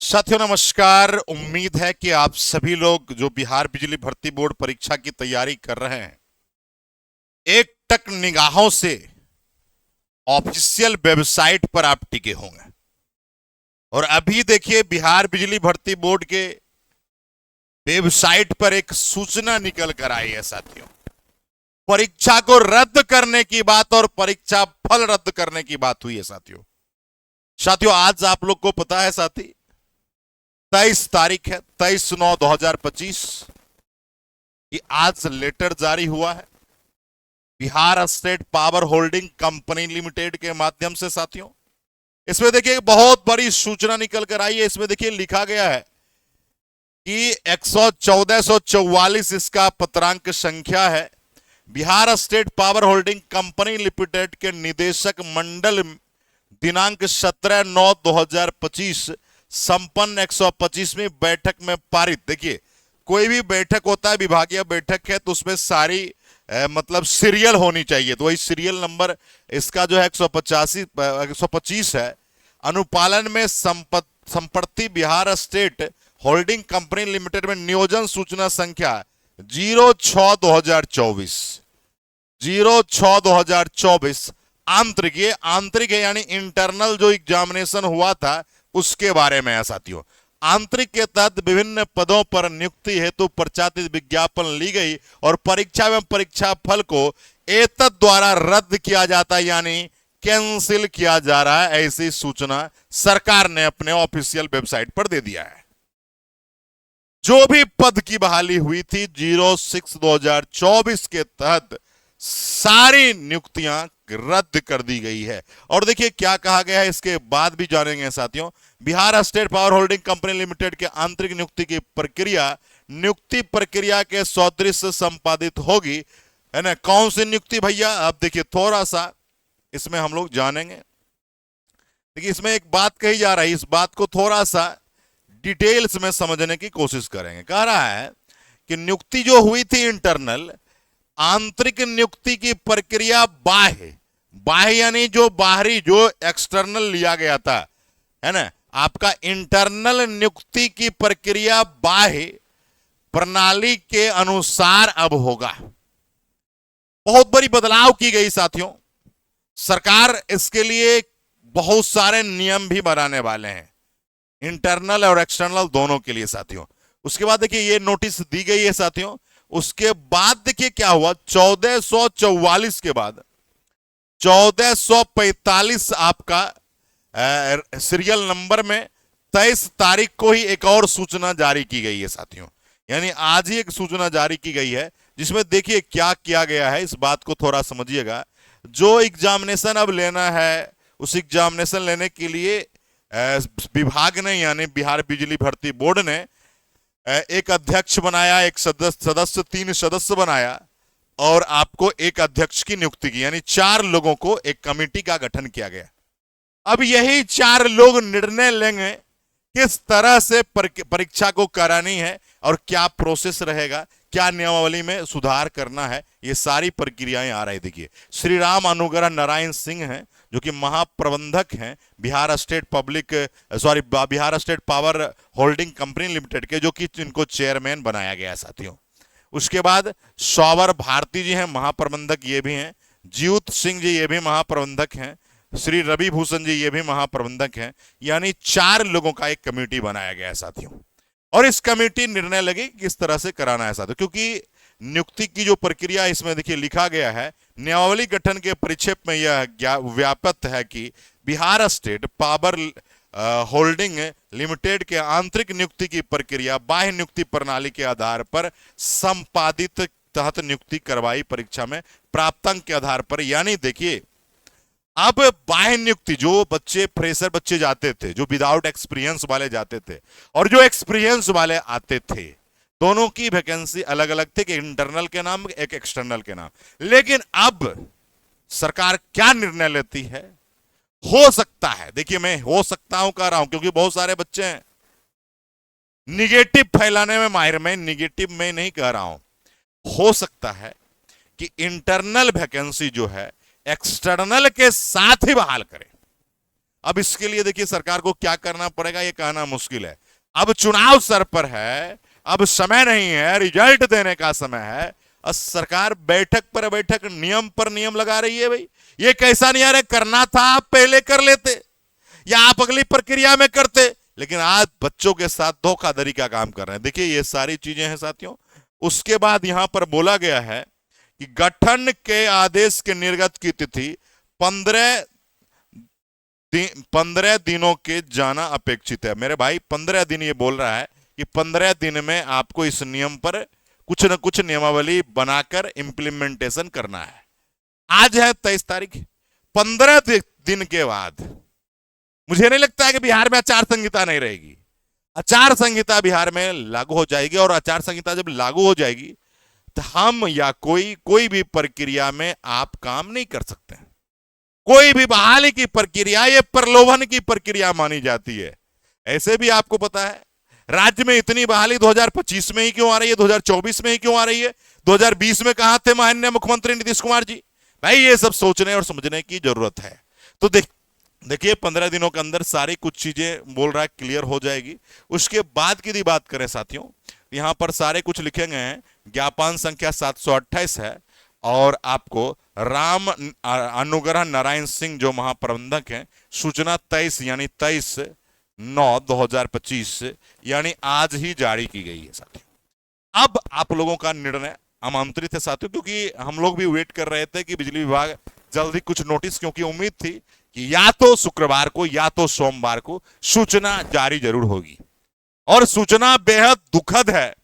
साथियों नमस्कार। उम्मीद है कि आप सभी लोग जो बिहार बिजली भर्ती बोर्ड परीक्षा की तैयारी कर रहे हैं, एक टक निगाहों से ऑफिशियल वेबसाइट पर आप टिके होंगे। और अभी देखिए, बिहार बिजली भर्ती बोर्ड के वेबसाइट पर एक सूचना निकल कर आई है साथियों। परीक्षा को रद्द करने की बात और परीक्षा फल रद्द करने की बात हुई है साथियों। साथियों आज आप लोग को पता है साथी, 23 तारीख है, 23/9/2025 कि आज लेटर जारी हुआ है Bihar state power holding company limited के माध्यम से साथियों। इसमें देखिए बहुत बड़ी सूचना निकल कर आई है। इसमें देखिए लिखा गया है कि 114,144 इसका पत्रांक संख्या है। Bihar state power holding company limited के निदेशक मंडल दिनांक 17/9/2025 संपन्न 125वीं बैठक में पारित। देखिए कोई भी बैठक होता है, विभागीय बैठक है, तो उसमें सारी मतलब सीरियल होनी चाहिए। तो वही सीरियल नंबर इसका जो है 125 है। अनुपालन में संपत्ति Bihar state holding company limited में नियोजन सूचना संख्या 06/2024 06/2024 आंतरिक, ये आंतरिक है यानी इंटरनल जो एग्जामिनेशन हुआ था उसके बारे में है साथियों। आंतरिक के तहत विभिन्न पदों पर नियुक्ति हेतु प्रचारित विज्ञापन ली गई और परीक्षा एवं परीक्षा फल को एतद द्वारा रद्द किया जाता यानी कैंसिल किया जा रहा है, ऐसी सूचना सरकार ने अपने ऑफिशियल वेबसाइट पर दे दिया है। जो भी पद की बहाली हुई थी 06/2024 के तहत सारी नियुक्तियां रद्द कर दी गई है। और देखिए क्या कहा गया है, इसके बाद भी जानेंगे साथियों। Bihar state power holding company limited के आंतरिक नियुक्ति की प्रक्रिया नियुक्ति प्रक्रिया के सदृश संपादित होगी, है ना। कौन सी नियुक्ति भैया, अब देखिए थोड़ा सा इसमें हम लोग जानेंगे। देखिए इसमें एक बात कही जा रही है, इस बात को थोड़ा सा डिटेल्स में समझने की कोशिश करेंगे। कह रहा है कि नियुक्ति जो हुई थी इंटरनल, आंतरिक नियुक्ति की प्रक्रिया बाह्य यानी जो बाहरी, जो एक्सटर्नल लिया गया था, है ना। आपका इंटरनल नियुक्ति की प्रक्रिया बाह्य प्रणाली के अनुसार अब होगा। बहुत बड़ी बदलाव की गई साथियों। सरकार इसके लिए बहुत सारे नियम भी बनाने वाले हैं, इंटरनल और एक्सटर्नल दोनों के लिए साथियों। उसके बाद देखिए ये नोटिस दी गई है साथियों। उसके बाद देखिए क्या हुआ, 1444 के बाद 1445 आपका सीरियल नंबर में 23 तारीख को ही एक और सूचना जारी की गई है साथियों। यानी आज ही एक सूचना जारी की गई है जिसमें देखिए क्या किया गया है, इस बात को थोड़ा समझिएगा। जो एग्जामिनेशन अब लेना है, उस एग्जामिनेशन लेने के लिए विभाग ने यानी बिहार बिजली भर्ती बोर्ड ने एक अध्यक्ष बनाया, एक सदस्य 3 सदस्य बनाया और आपको एक अध्यक्ष की नियुक्ति की, यानी 4 लोगों को एक कमेटी का गठन किया गया। अब यही 4 लोग निर्णय लेंगे किस तरह से परीक्षा को करानी है और क्या प्रोसेस रहेगा, क्या नियमावली में सुधार करना है, ये सारी प्रक्रियाएं आ रही। देखिए श्री राम अनुग्रह नारायण सिंह हैं जो कि महाप्रबंधक हैं Bihar state Bihar state power holding company limited के, जो कि इनको चेयरमैन बनाया गया है साथियों। उसके बाद सौवर भारती जी हैं महाप्रबंधक, ये भी हैं। जीउत सिंह जी ये भी महाप्रबंधक हैं। श्री रवि भूषण जी ये भी महाप्रबंधक हैं। यानी 4 लोगों का एक कमेटी बनाया गया है साथियों। और इस कमेटी निर्णय लगे किस तरह से कराना है साथियों, क्योंकि नियुक्ति की जो प्रक्रिया इसमें देखिए लिखा गया है, नियमावली गठन के परिक्षेप में यह व्याप्त है कि Bihar state power holding limited के आंतरिक नियुक्ति की प्रक्रिया बाह्य नियुक्ति प्रणाली के आधार पर संपादित तहत नियुक्ति करवाई परीक्षा में प्राप्तांक के आधार पर। यानी देखिए अब बाह्य नियुक्ति, जो बच्चे फ्रेशर बच्चे जाते थे, जो विदाउट एक्सपीरियंस वाले जाते थे और जो एक्सपीरियंस वाले आते थे, दोनों की वैकेंसी अलग अलग थी, एक इंटरनल के नाम एक एक्सटर्नल के नाम। लेकिन अब सरकार क्या निर्णय लेती है, हो सकता है, देखिए मैं हो सकता हूं कह रहा हूं क्योंकि बहुत सारे बच्चे हैं निगेटिव फैलाने में माहिर, मैं निगेटिव में नहीं कह रहा हूं। हो सकता है कि इंटरनल वैकेंसी जो है एक्सटर्नल के साथ ही बहाल करें। अब इसके लिए देखिए सरकार को क्या करना पड़ेगा ये कहना मुश्किल है। अब चुनाव सर पर है, अब समय नहीं है, रिजल्ट देने का समय है, और सरकार बैठक पर बैठक नियम पर नियम लगा रही है। भाई ये कैसा नहीं आ रहा, करना था आप पहले कर लेते या आप अगली प्रक्रिया में करते, लेकिन आज बच्चों के साथ धोखाधड़ी का काम कर रहे हैं। देखिए ये सारी चीजें हैं साथियों। उसके बाद यहां पर बोला गया है कि गठन के आदेश के निर्गत की तिथि 15 दिनों के जाना अपेक्षित है। मेरे भाई 15 दिन ये बोल रहा है कि 15 दिन में आपको इस नियम पर कुछ न कुछ नियमावली बनाकर इंप्लीमेंटेशन करना है। आज है 23 तारीख, 15 दिन के बाद मुझे नहीं लगता है कि बिहार में आचार संहिता नहीं रहेगी। आचार संहिता बिहार में लागू हो जाएगी, और आचार संहिता जब लागू हो जाएगी तो हम या कोई भी प्रक्रिया में आप काम नहीं कर सकते। कोई भी बहाली की प्रक्रिया ये प्रलोभन की प्रक्रिया मानी जाती है। ऐसे भी आपको पता है राज्य में इतनी बहाली 2025 में ही क्यों आ रही है, 2024 में ही क्यों आ रही है, 2020 में कहां थे माननीय मुख्यमंत्री नीतीश कुमार जी। भाई ये सब सोचने और समझने की जरूरत है। तो देखिए 15 दिनों के अंदर सारी कुछ चीजें बोल रहा है क्लियर हो जाएगी। उसके बाद की बात करें साथियों, यहां पर सारे कुछ लिखे गए हैं। ज्ञापन संख्या 728 है, और आपको राम अनुग्रह नारायण सिंह जो महाप्रबंधक हैं, सूचना 23 यानी 23/9/2025 यानी आज ही जारी की गई है साथियों। अब आप लोगों का निर्णय आमंत्रित है साथियों, क्योंकि हम लोग भी वेट कर रहे थे कि बिजली विभाग जल्दी कुछ नोटिस, क्योंकि उम्मीद थी कि या तो शुक्रवार को या तो सोमवार को सूचना जारी जरूर होगी। और सूचना बेहद दुखद है।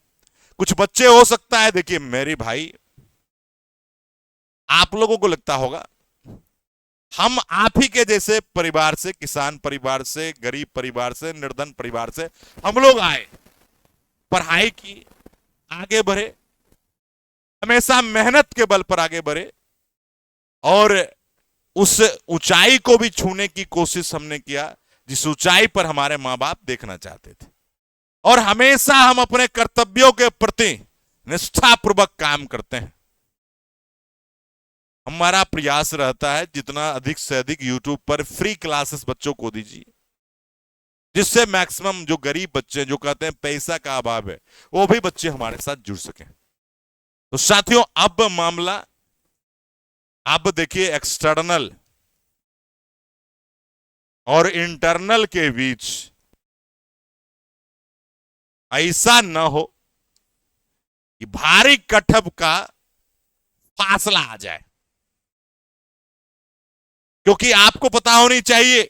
कुछ बच्चे हो सकता है, देखिए मेरे भाई आप लोगों को लगता होगा हम आप ही के जैसे परिवार से, किसान परिवार से, गरीब परिवार से, निर्धन परिवार से हम लोग आए, पढ़ाई की, आगे बढ़े, हमेशा मेहनत के बल पर आगे बढ़े, और उस ऊंचाई को भी छूने की कोशिश हमने किया जिस ऊंचाई पर हमारे मां बाप देखना चाहते थे। और हमेशा हम अपने कर्तव्यों के प्रति निष्ठापूर्वक काम करते हैं। हमारा प्रयास रहता है जितना अधिक से अधिक यूट्यूब पर फ्री क्लासेस बच्चों को दीजिए, जिससे मैक्सिमम जो गरीब बच्चे जो कहते हैं पैसा का अभाव है, वो भी बच्चे हमारे साथ जुड़ सकें। तो साथियों अब मामला, अब देखिए एक्सटर्नल और इंटरनल के बीच ऐसा न हो कि भारी कटब का फासला आ जाए। क्योंकि आपको पता होनी चाहिए,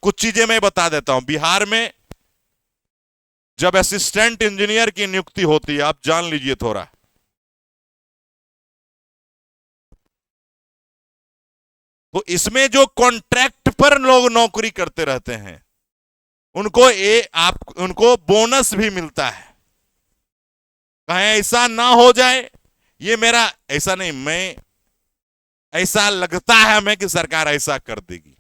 कुछ चीजें मैं बता देता हूं। बिहार में जब असिस्टेंट इंजीनियर की नियुक्ति होती है, आप जान लीजिए थोड़ा, तो इसमें जो कॉन्ट्रैक्ट पर लोग नौकरी करते रहते हैं उनको बोनस भी मिलता है। कहीं ऐसा ना हो जाए, ये मेरा ऐसा नहीं, मैं ऐसा लगता है हमें कि सरकार ऐसा कर देगी।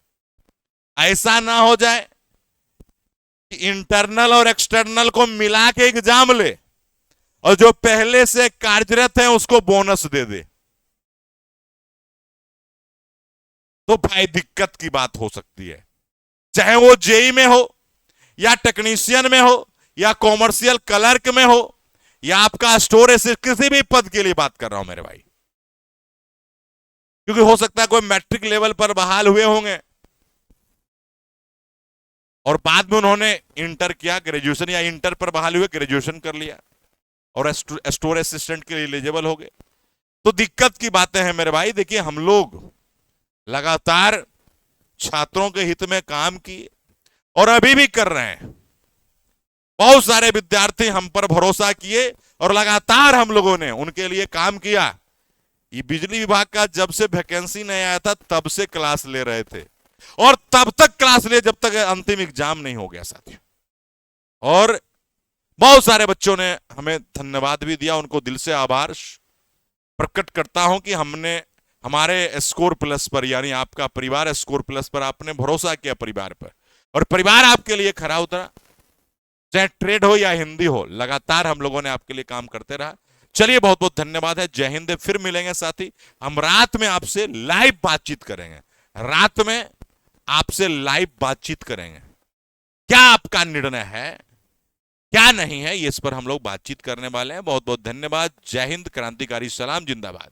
ऐसा ना हो जाए कि इंटरनल और एक्सटर्नल को मिला के एग्जाम ले और जो पहले से कार्यरत है उसको बोनस दे दे, तो भाई दिक्कत की बात हो सकती है। चाहे वो जेई में हो या टेक्नीशियन में हो या कॉमर्शियल क्लर्क में हो या आपका स्टोर असिस्टेंट, किसी भी पद के लिए बात कर रहा हूं मेरे भाई। क्योंकि हो सकता है कोई मैट्रिक लेवल पर बहाल हुए होंगे और बाद में उन्होंने इंटर किया, ग्रेजुएशन, या इंटर पर बहाल हुए ग्रेजुएशन कर लिया और स्टोर असिस्टेंट के लिए एलिजिबल हो गए। तो दिक्कत की बातें हैं मेरे भाई। देखिए हम लोग लगातार छात्रों के हित में काम किए और अभी भी कर रहे हैं। बहुत सारे विद्यार्थी हम पर भरोसा किए और लगातार हम लोगों ने उनके लिए काम किया। ये बिजली विभाग का जब से वैकेंसी नहीं आया था तब से क्लास ले रहे थे, और तब तक क्लास लिए जब तक अंतिम एग्जाम नहीं हो गया साथियों। और बहुत सारे बच्चों ने हमें धन्यवाद भी दिया, उनको दिल से आभार प्रकट करता हूं कि हमने हमारे स्कोर प्लस पर, यानी आपका परिवार स्कोर प्लस पर आपने भरोसा किया परिवार पर, और परिवार आपके लिए खरा उतरा। चाहे ट्रेड हो या हिंदी हो, लगातार हम लोगों ने आपके लिए काम करते रहा। चलिए बहुत बहुत धन्यवाद है। जय हिंद। फिर मिलेंगे साथी, हम रात में आपसे लाइव बातचीत करेंगे। रात में आपसे लाइव बातचीत करेंगे। क्या आपका निर्णय है, क्या नहीं है, इस पर हम लोग बातचीत करने वाले हैं। बहुत बहुत धन्यवाद। जय हिंद, क्रांतिकारी सलाम, जिंदाबाद।